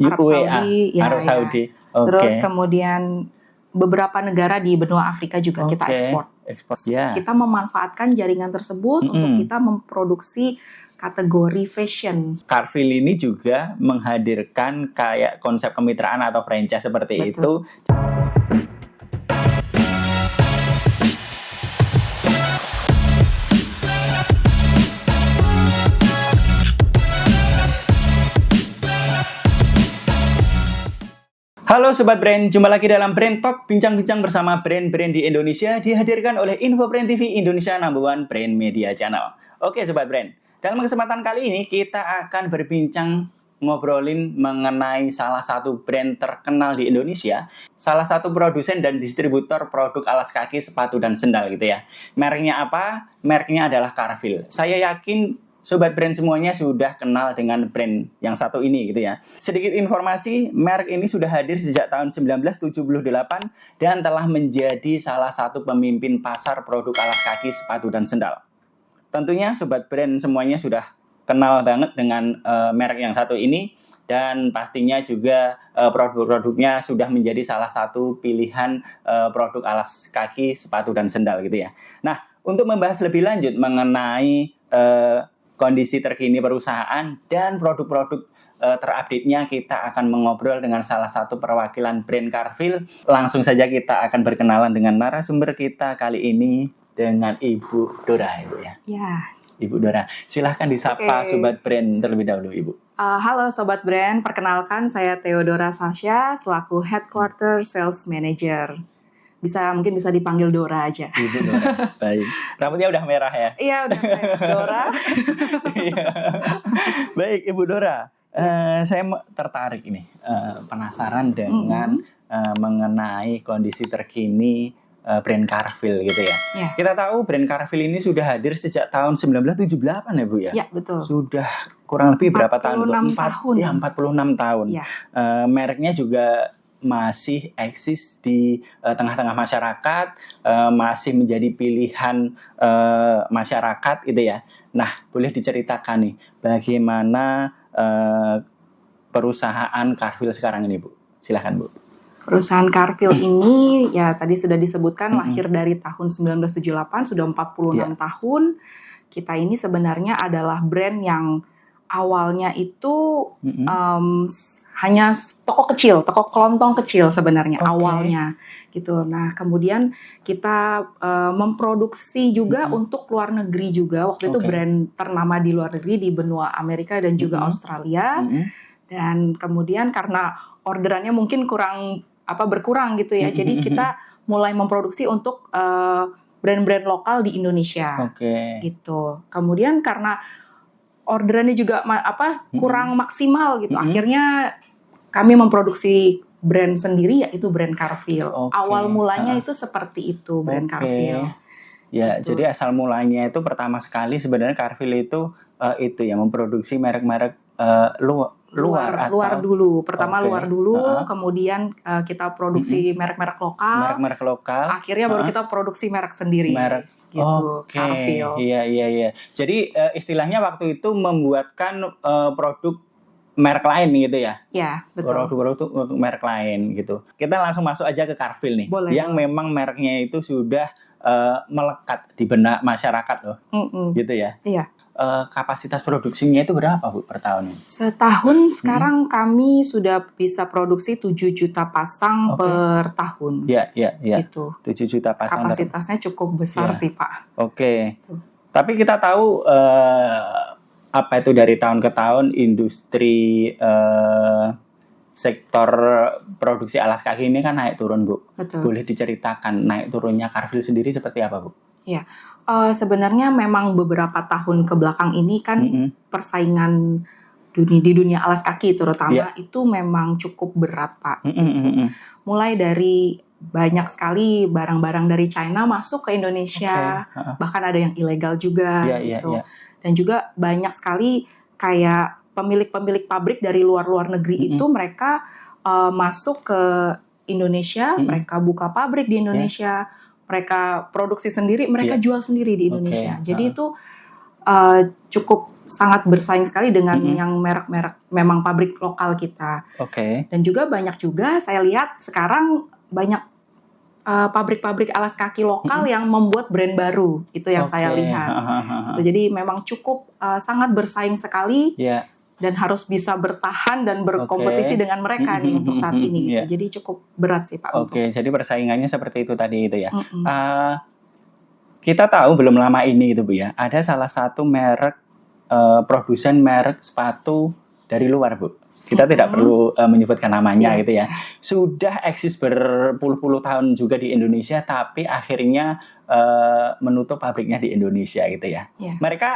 Arab UEA, Saudi, ya, Arab ya. Saudi. Oke. Terus kemudian beberapa negara di benua Afrika juga kita ekspor. Ya. Kita memanfaatkan jaringan tersebut untuk kita memproduksi kategori fashion. Carfil ini juga menghadirkan kayak konsep kemitraan atau franchise seperti Betul. itu. Halo Sobat Brand, jumpa lagi dalam Brand Talk, bincang-bincang bersama brand-brand di Indonesia, dihadirkan oleh Info Brand TV Indonesia #1 Brand Media Channel. Oke Sobat Brand, dalam kesempatan kali ini kita akan berbincang ngobrolin mengenai salah satu brand terkenal di Indonesia, salah satu produsen dan distributor produk alas kaki, sepatu, dan sendal gitu ya. Mereknya apa? Mereknya adalah Carfil. Saya yakin Sobat Brand semuanya sudah kenal dengan brand yang satu ini gitu ya. Sedikit informasi, merek ini sudah hadir sejak tahun 1978 dan telah menjadi salah satu pemimpin pasar produk alas kaki, sepatu, dan sendal. Tentunya Sobat Brand semuanya sudah kenal banget dengan merek yang satu ini, dan pastinya juga produk-produknya sudah menjadi salah satu pilihan produk alas kaki, sepatu, dan sendal gitu ya. Nah, untuk membahas lebih lanjut mengenai kondisi terkini perusahaan dan produk-produk terupdate-nya, kita akan mengobrol dengan salah satu perwakilan brand Carfil. Langsung saja kita akan berkenalan dengan narasumber kita kali ini dengan Ibu Dora, Ibu ya. Ya. Ibu Dora, silahkan disapa Sobat Brand terlebih dahulu, Ibu. Halo Sobat Brand, perkenalkan saya Theodora Sasha selaku Headquarter Sales Manager. Mungkin bisa dipanggil Dora aja. Ibu Dora, baik. Rambutnya udah merah ya? Iya, udah merah. Dora. Baik, Ibu Dora. Saya tertarik ini, penasaran dengan mengenai kondisi terkini brand Carfil gitu ya. Kita tahu brand Carfil ini sudah hadir sejak tahun 1978 ya Bu ya? Ya, betul. Sudah kurang lebih berapa tahun? 46 tahun. Ya, 46 tahun. Ya. Mereknya juga masih eksis di tengah-tengah masyarakat, masih menjadi pilihan masyarakat gitu ya. Nah, boleh diceritakan nih bagaimana perusahaan Carfil sekarang ini Bu? Silahkan Bu. Perusahaan Carfil ini ya tadi sudah disebutkan lahir dari tahun 1978, sudah 46 tahun. Kita ini sebenarnya adalah brand yang awalnya itu hanya toko kecil, toko kelontong kecil sebenarnya awalnya gitu. Nah, kemudian kita memproduksi juga untuk luar negeri juga. Waktu itu brand ternama di luar negeri di benua Amerika dan juga Australia. Dan kemudian karena orderannya mungkin berkurang gitu ya. Jadi kita mulai memproduksi untuk brand-brand lokal di Indonesia. Gitu. Kemudian karena orderannya juga kurang maksimal gitu. Akhirnya kami memproduksi brand sendiri, yaitu brand Carfil. Awal mulanya itu seperti itu, brand Carfil. Ya, gitu. Jadi asal mulanya itu pertama sekali sebenarnya Carfil itu ya memproduksi merek-merek luar dulu. Pertama luar dulu, kemudian kita produksi merek-merek lokal. Merek-merek lokal. Akhirnya baru kita produksi merek sendiri. Gitu, Carfil. Iya. Jadi istilahnya waktu itu membuatkan produk merek lain gitu ya? Iya, betul. Produk-produk untuk merek lain gitu. Kita langsung masuk aja ke Carfil nih. Boleh. Yang memang mereknya itu sudah melekat di benak masyarakat loh. Gitu ya? Iya. Kapasitas produksinya itu berapa Bu per tahun? Setahun sekarang kami sudah bisa produksi 7 juta pasang per tahun. Iya. Gitu. 7 juta pasang. Kapasitasnya cukup besar sih Pak. Tapi kita tahu apa itu dari tahun ke tahun industri sektor produksi alas kaki ini kan naik turun Bu. Betul. Boleh diceritakan naik turunnya Carfil sendiri seperti apa Bu? Iya. Sebenarnya memang beberapa tahun ke belakang ini kan persaingan di dunia alas kaki terutama itu memang cukup berat Pak. Mulai dari banyak sekali barang-barang dari China masuk ke Indonesia, bahkan ada yang ilegal juga gitu. Dan juga banyak sekali kayak pemilik-pemilik pabrik dari luar negeri itu mereka masuk ke Indonesia, mereka buka pabrik di Indonesia. Mereka produksi sendiri, mereka jual sendiri di Indonesia. Jadi itu cukup sangat bersaing sekali dengan yang merek-merek memang pabrik lokal kita. Oke. Dan juga banyak juga saya lihat sekarang banyak pabrik-pabrik alas kaki lokal yang membuat brand baru, itu yang saya lihat. Gitu. Jadi memang cukup sangat bersaing sekali dan harus bisa bertahan dan berkompetisi dengan mereka nih untuk saat ini. Gitu. Jadi cukup berat sih Pak. Oke, jadi persaingannya seperti itu tadi itu ya. Kita tahu belum lama ini gitu Bu ya, ada salah satu merek produsen merek sepatu dari luar Bu. Kita tidak perlu menyebutkan namanya gitu ya. Sudah eksis berpuluh-puluh tahun juga di Indonesia, tapi akhirnya menutup pabriknya di Indonesia gitu ya. Mereka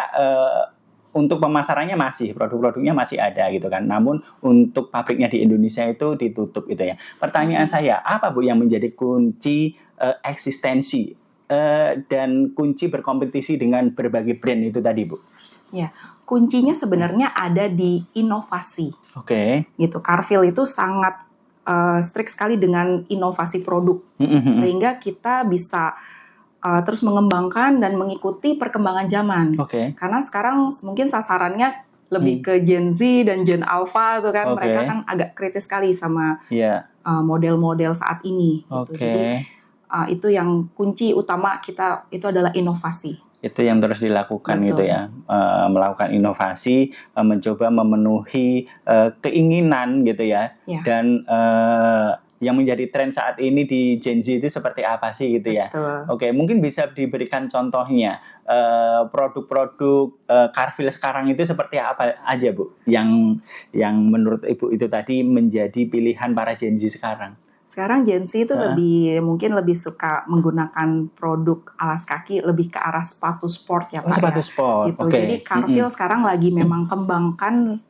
untuk pemasarannya masih, produk-produknya masih ada gitu kan. Namun untuk pabriknya di Indonesia itu ditutup gitu ya. Pertanyaan saya, apa Bu yang menjadi kunci eksistensi dan kunci berkompetisi dengan berbagai brand itu tadi Bu? Ya. Kuncinya sebenarnya ada di inovasi. Oke. Gitu. Carrefour itu sangat strict sekali dengan inovasi produk, sehingga kita bisa terus mengembangkan dan mengikuti perkembangan zaman. Karena sekarang mungkin sasarannya lebih ke Gen Z dan Gen Alpha, tuh kan mereka kan agak kritis sekali sama model-model saat ini. Gitu. Jadi itu yang kunci utama kita itu adalah inovasi. Itu yang terus dilakukan gitu ya, melakukan inovasi, mencoba memenuhi keinginan gitu ya. Dan yang menjadi tren saat ini di Gen Z itu seperti apa sih gitu ya. Oke, mungkin bisa diberikan contohnya produk-produk Carrefour sekarang itu seperti apa aja Bu yang menurut Ibu itu tadi menjadi pilihan para Gen Z sekarang. Sekarang Gen Z itu mungkin lebih suka menggunakan produk alas kaki lebih ke arah sepatu sport ya Pak. Sepatu sport. Gitu. Jadi Carrefour sekarang lagi memang kembangkan.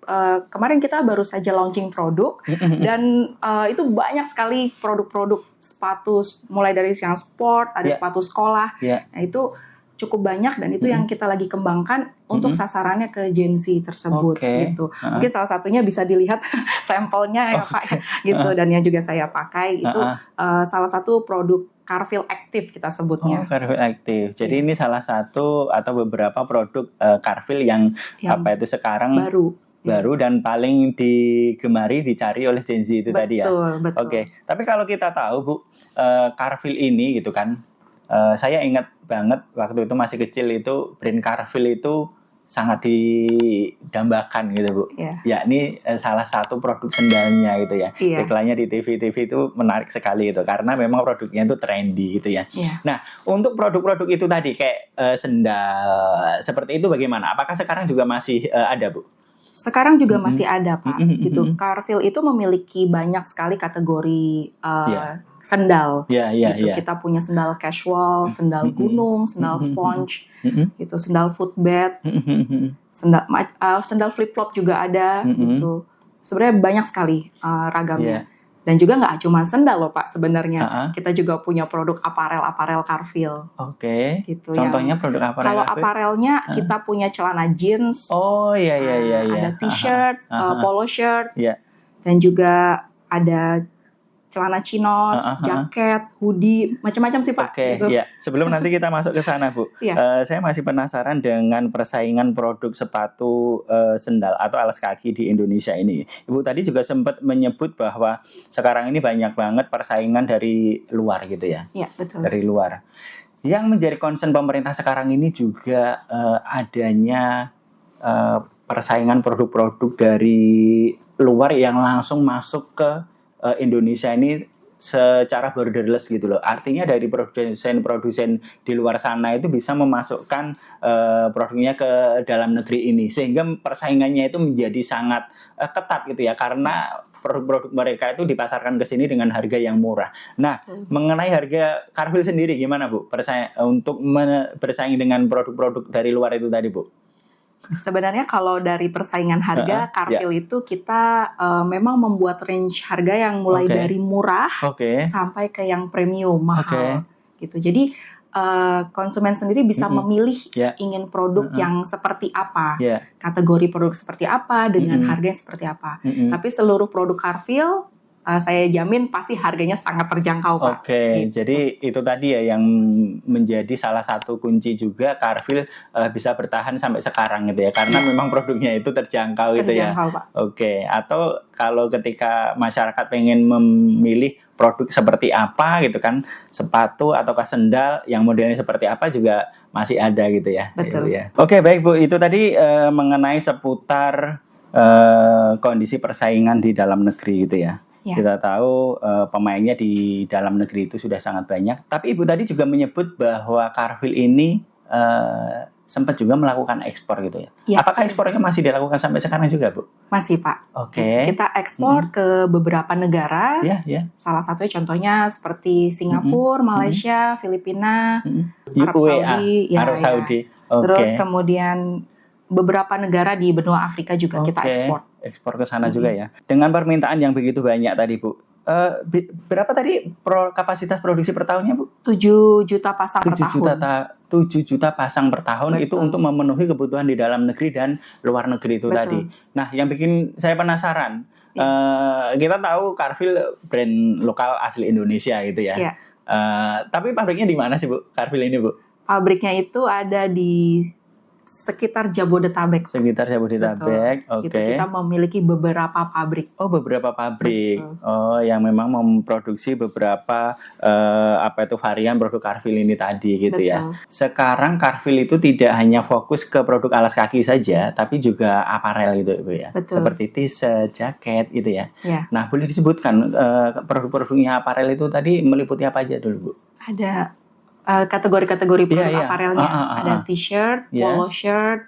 Kemarin kita baru saja launching produk dan itu banyak sekali produk-produk sepatu mulai dari yang sport, ada sepatu sekolah. Nah itu cukup banyak dan itu yang kita lagi kembangkan untuk sasarannya ke Gen Z tersebut gitu. Mungkin salah satunya bisa dilihat sampelnya ya Pak gitu dan yang juga saya pakai itu salah satu produk Carrefour Active kita sebutnya. Carrefour Active. Jadi ini salah satu atau beberapa produk Carrefour yang apa itu sekarang baru dan paling digemari dicari oleh Gen Z itu tadi ya. Betul. Tapi kalau kita tahu Bu, Carrefour ini gitu kan. Saya ingat banget waktu itu masih kecil itu brand Carrefour itu sangat didambakan gitu Bu. Yakni salah satu produk sendalnya gitu ya. Iklannya di TV-TV itu menarik sekali itu karena memang produknya itu trendy gitu ya. Nah, untuk produk-produk itu tadi kayak sendal seperti itu bagaimana? Apakah sekarang juga masih ada Bu? Sekarang juga masih ada Pak. Gitu. Carrefour itu memiliki banyak sekali kategori sendal. Gitu. Kita punya sendal casual, sendal gunung, sendal sponge, gitu, sendal footbed, sendal flip flop juga ada. Gitu. Sebenarnya banyak sekali ragamnya. Dan juga nggak cuma sendal loh Pak sebenarnya. Kita juga punya produk aparel Carrefour. Gitu. Contohnya produk aparel. Kalau aparelnya kita punya celana jeans. Ada t-shirt, polo shirt, dan juga ada celana chinos, jaket, hoodie, macam-macam sih Pak. Gitu. Sebelum nanti kita masuk ke sana Bu, saya masih penasaran dengan persaingan produk sepatu sendal atau alas kaki di Indonesia ini. Ibu tadi juga sempat menyebut bahwa sekarang ini banyak banget persaingan dari luar gitu ya. Iya, betul. Dari luar. Yang menjadi concern pemerintah sekarang ini juga adanya persaingan produk-produk dari luar yang langsung masuk ke Indonesia ini secara borderless gitu loh. Artinya dari produsen-produsen di luar sana itu bisa memasukkan produknya ke dalam negeri ini sehingga persaingannya itu menjadi sangat ketat gitu ya karena produk-produk mereka itu dipasarkan ke sini dengan harga yang murah. Nah, mengenai harga Carrefour sendiri gimana Bu? Untuk bersaing dengan produk-produk dari luar itu tadi Bu? Sebenarnya kalau dari persaingan harga Carrefour itu kita memang membuat range harga yang mulai dari murah sampai ke yang premium mahal gitu. Jadi konsumen sendiri bisa memilih ingin produk yang seperti apa, kategori produk seperti apa dengan harga yang seperti apa. Tapi seluruh produk Carrefour saya jamin pasti harganya sangat terjangkau, Pak. Oke, Gitu. jadi itu tadi ya yang menjadi salah satu kunci juga Carfil bisa bertahan sampai sekarang gitu ya, karena memang produknya itu terjangkau gitu ya. Terjangkau, Pak. Oke, atau kalau ketika masyarakat pengen memilih produk seperti apa gitu kan, sepatu ataukah sendal yang modelnya seperti apa juga masih ada gitu ya. Betul. Ya. Oke, baik Bu, itu tadi mengenai seputar kondisi persaingan di dalam negeri gitu ya. Ya. Kita tahu pemainnya di dalam negeri itu sudah sangat banyak. Tapi Ibu tadi juga menyebut bahwa Carfil ini sempat juga melakukan ekspor gitu ya. Ya. Apakah ekspornya masih dilakukan sampai sekarang juga, Bu? Masih, Pak. Oke. Kita ekspor ke beberapa negara. Ya, ya. Salah satunya contohnya seperti Singapura, Malaysia, Filipina, Arab Saudi. Arab Saudi. Oke. Terus kemudian beberapa negara di benua Afrika juga kita ekspor ke sana juga ya. Dengan permintaan yang begitu banyak tadi, Bu. Berapa tadi kapasitas produksi per tahunnya, Bu? 7 juta pasang per tahun. 7 juta pasang per tahun. Betul. Itu untuk memenuhi kebutuhan di dalam negeri dan luar negeri itu. Betul. Tadi. Nah, yang bikin saya penasaran, kita tahu Carfil brand lokal asli Indonesia gitu ya. Ya. Tapi pabriknya di mana sih, Bu? Carfil ini, Bu? Pabriknya itu ada di sekitar Jabodetabek. Sekitar Jabodetabek, oke. Itu kita memiliki beberapa pabrik. Oh, beberapa pabrik. Betul. Oh, yang memang memproduksi beberapa varian produk Carfil ini tadi gitu. Betul. Ya. Sekarang Carfil itu tidak hanya fokus ke produk alas kaki saja, tapi juga aparel gitu, Ibu ya. Betul. Seperti t-shirt, jaket gitu ya. Ya. Nah, boleh disebutkan produk-produknya aparel itu tadi meliputi apa aja dulu, Bu? Ada kategori-kategori produk aparelnya. Ada t-shirt, polo shirt,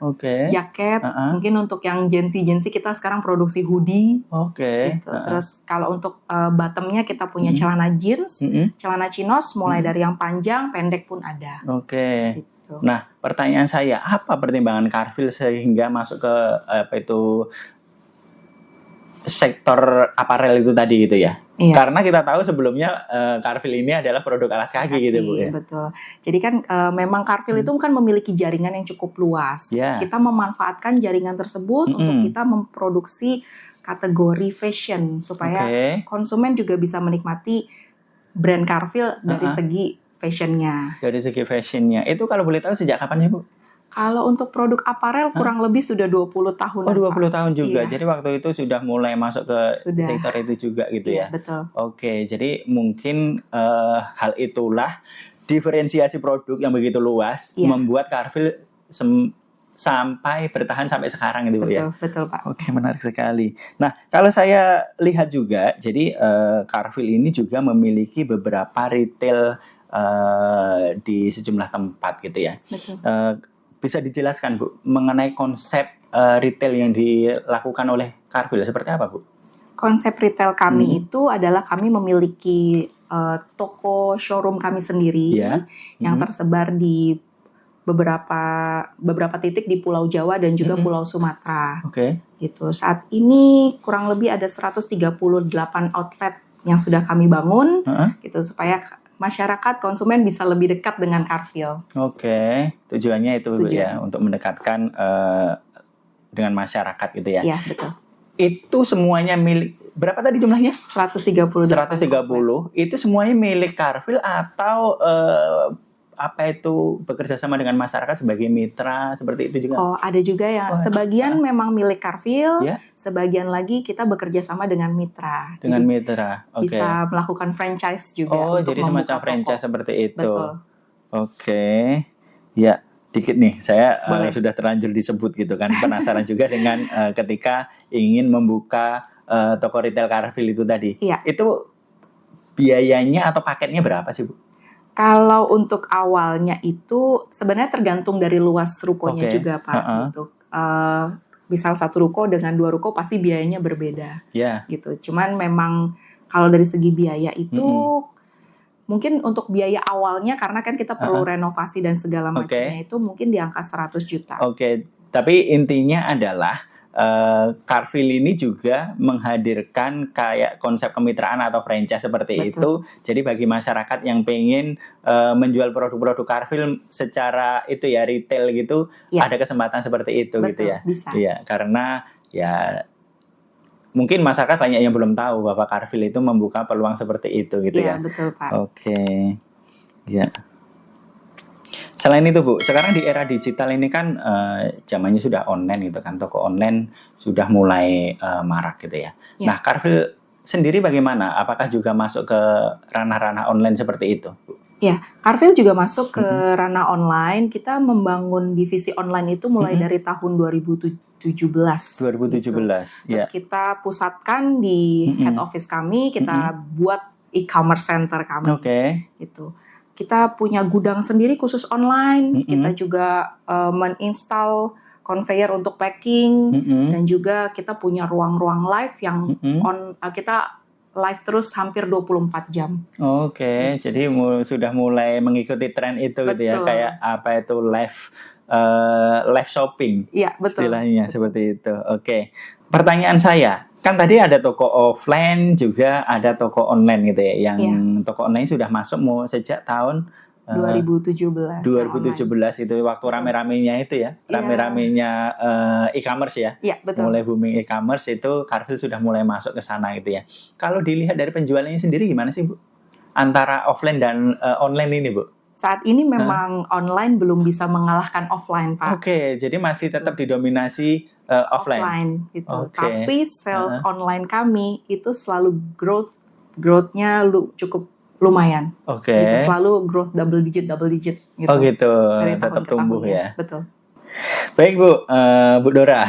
jaket. Mungkin untuk yang Gen Z kita sekarang produksi hoodie. Gitu. Terus kalau untuk bottomnya kita punya celana jeans, celana chinos, mulai dari yang panjang, pendek pun ada. Gitu. Nah, pertanyaan saya, apa pertimbangan Carfil sehingga masuk ke sektor aparel itu tadi gitu ya? Iya. Karena kita tahu sebelumnya Carfil ini adalah produk alas kaki gitu, Bu ya. Betul. Jadi kan memang Carfil itu kan memiliki jaringan yang cukup luas. Yeah. Kita memanfaatkan jaringan tersebut untuk kita memproduksi kategori fashion supaya konsumen juga bisa menikmati brand Carfil dari segi fashionnya. Dari segi fashionnya. Itu kalau boleh tahu sejak kapan ya, Bu? Kalau untuk produk aparel kurang lebih sudah 20 tahun. Oh, 20 tahun juga. Iya. Jadi waktu itu sudah mulai masuk ke sektor itu juga gitu ya. Betul. Oke, jadi mungkin hal itulah diferensiasi produk yang begitu luas membuat Carfil sampai bertahan sampai sekarang gitu, Bu ya. Betul, Pak. Oke, menarik sekali. Nah, kalau saya lihat juga, jadi Carfil ini juga memiliki beberapa retail di sejumlah tempat gitu ya. Betul. Bisa dijelaskan, Bu, mengenai konsep retail yang dilakukan oleh Carfil seperti apa, Bu? Konsep retail kami itu adalah kami memiliki toko showroom kami sendiri yang tersebar di beberapa titik di Pulau Jawa dan juga Pulau Sumatera. Gitu. Saat ini kurang lebih ada 138 outlet yang sudah kami bangun gitu supaya masyarakat konsumen bisa lebih dekat dengan Carfil. Tujuannya itu ya untuk mendekatkan dengan masyarakat gitu ya. Iya, betul. Itu semuanya milik, berapa tadi jumlahnya? 130. Itu semuanya milik Carfil atau bekerja sama dengan masyarakat sebagai mitra seperti itu juga? Oh, ada juga yang sebagian memang milik Carfil, sebagian lagi kita bekerja sama dengan mitra. Dengan mitra, bisa melakukan franchise juga. Oh, jadi semacam franchise seperti itu. Betul. Ya, dikit nih, saya sudah terlanjur disebut gitu kan, penasaran juga dengan ketika ingin membuka toko retail Carfil itu tadi. Itu biayanya atau paketnya berapa sih, Bu? Kalau untuk awalnya itu sebenarnya tergantung dari luas rukonya juga, Pak. Gitu. Misal satu ruko dengan 2 ruko pasti biayanya berbeda. Gitu. Cuman memang kalau dari segi biaya itu mungkin untuk biaya awalnya karena kan kita perlu renovasi dan segala macamnya itu mungkin di angka 100 juta. Tapi intinya adalah Carfil ini juga menghadirkan kayak konsep kemitraan atau franchise seperti itu. Jadi bagi masyarakat yang pengen menjual produk-produk Carfil secara itu ya retail gitu, ada kesempatan seperti itu. Gitu ya. Bisa. Iya, karena ya mungkin masyarakat banyak yang belum tahu bahwa Carfil itu membuka peluang seperti itu gitu Iya, ya. betul Pak. Oke. Ya. Selain itu Bu, sekarang di era digital ini kan zamannya sudah online gitu kan, toko online sudah mulai marak gitu ya. Ya. Nah, Carfil sendiri bagaimana? Apakah juga masuk ke ranah-ranah online seperti itu, Bu? Ya, Carfil juga masuk ke ranah online. Kita membangun divisi online itu mulai dari tahun 2017. 2017, gitu. ya. Terus kita pusatkan di head office kami, kita buat e-commerce center kami. Oke. Gitu. Kita punya gudang sendiri khusus online. Kita juga menginstal conveyor untuk packing dan juga kita punya ruang-ruang live yang kita live terus hampir 24 jam. Oke, jadi sudah mulai mengikuti tren itu gitu ya, kayak apa itu live shopping. Iya, betul. Istilahnya seperti itu. Oke. Pertanyaan saya, kan tadi ada toko offline juga ada toko online gitu ya. Yang toko online sudah masuk sejak tahun 2017. 2017 itu waktu rame-ramenya itu ya, rame-ramenya e-commerce ya. Iya, betul. Mulai booming e-commerce itu Carfil sudah mulai masuk ke sana gitu ya. Kalau dilihat dari penjualannya sendiri gimana sih Bu? Antara offline dan online ini Bu? Saat ini memang online belum bisa mengalahkan offline Pak. Oke, jadi masih tetap didominasi offline. Gitu. Tapi sales online kami itu selalu growth-nya cukup lumayan. Oke. Gitu, selalu growth double digit gitu. Oh gitu, dari tetap tumbuh ya. Betul. Baik Bu, Bu Dora.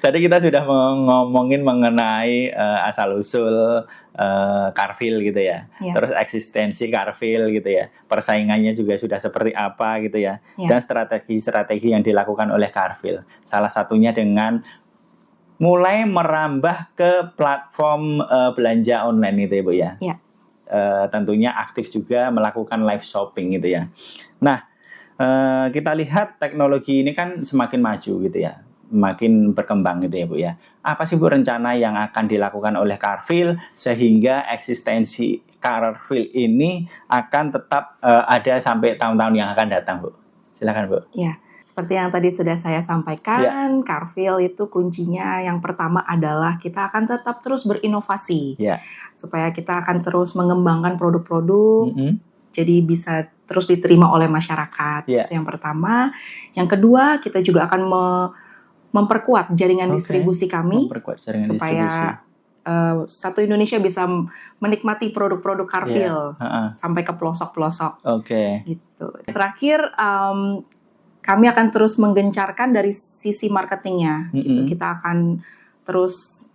Tadi kita sudah ngomongin mengenai asal-usul Carfil gitu ya. Terus eksistensi Carfil gitu ya. Persaingannya juga sudah seperti apa gitu ya. Dan strategi-strategi yang dilakukan oleh Carfil. Salah satunya dengan mulai merambah ke platform belanja online gitu ya Bu ya. Tentunya aktif juga melakukan live shopping gitu ya. Nah, kita lihat teknologi ini kan semakin maju gitu ya, makin berkembang gitu ya Bu ya. Apa sih Bu rencana yang akan dilakukan oleh Carfil sehingga eksistensi Carfil ini akan tetap ada sampai tahun-tahun yang akan datang Bu? Silakan Bu. Ya, seperti yang tadi sudah saya sampaikan, Carfil itu kuncinya yang pertama adalah kita akan tetap terus berinovasi, supaya kita akan terus mengembangkan produk-produk. Jadi bisa terus diterima oleh masyarakat. Itu yang pertama. Yang kedua, kita juga akan memperkuat jaringan distribusi kami supaya satu Indonesia bisa menikmati produk-produk Carfil sampai ke pelosok-pelosok. Gitu. Terakhir, kami akan terus menggencarkan dari sisi marketingnya. Gitu. Kita akan terus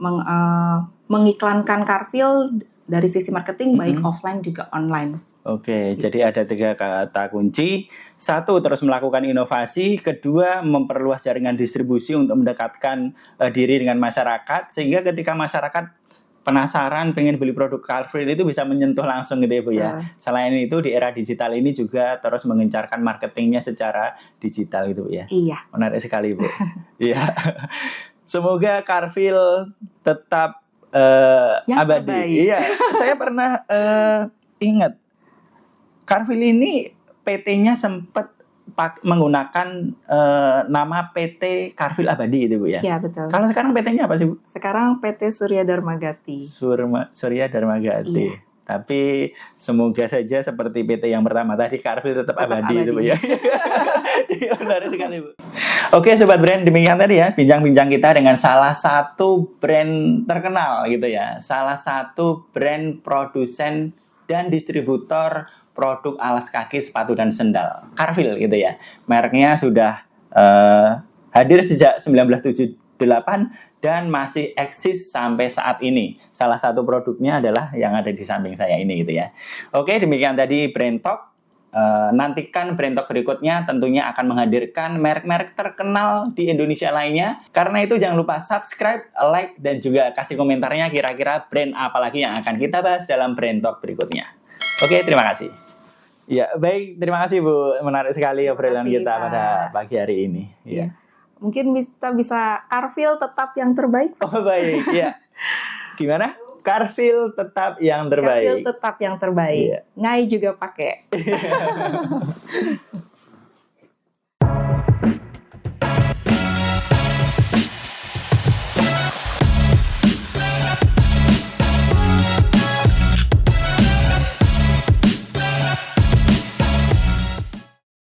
mengiklankan Carfil dari sisi marketing baik offline juga online. Oke, jadi ada 3 kata kunci. 1, terus melakukan inovasi. 2, memperluas jaringan distribusi untuk mendekatkan diri dengan masyarakat. Sehingga ketika masyarakat penasaran pengen beli produk Carfil itu bisa menyentuh langsung gitu ya Bu ya. Selain itu di era digital ini juga terus mengencarkan marketingnya secara digital gitu Bu ya. Iya. Menarik sekali Bu. Iya. Semoga Carfil tetap abadi. Iya, saya pernah ingat Carfil ini PT-nya sempat menggunakan nama PT Carfil Abadi itu Bu ya? Iya betul. Kalau sekarang PT-nya apa sih Bu? Sekarang PT Surya Dharmagati. Surya Dharmagati. Iya. Tapi semoga saja seperti PT yang pertama tadi Carfil tetap abadi itu Bu ya. Menarik sekali Bu. Oke Sobat Brand, demikian tadi ya bincang-bincang kita dengan salah satu brand terkenal gitu ya. Salah satu brand produsen dan distributor produk alas kaki, sepatu, dan sendal. Carfil gitu ya. Mereknya sudah hadir sejak 1978 dan masih eksis sampai saat ini. Salah satu produknya adalah yang ada di samping saya ini gitu ya. Oke, demikian tadi Brand Talk. Nantikan Brand Talk berikutnya tentunya akan menghadirkan merek-merek terkenal di Indonesia lainnya. Karena itu jangan lupa subscribe, like, dan juga kasih komentarnya kira-kira brand apa lagi yang akan kita bahas dalam Brand Talk berikutnya. Oke, terima kasih. Ya, baik. Terima kasih Bu. Menarik sekali obrolan kita pada pagi hari ini. Ya. Mungkin kita bisa Carfil tetap yang terbaik. Oh, baik. Ya. Gimana? Carfil tetap yang terbaik. Carfil tetap yang terbaik. Ngai juga pakai.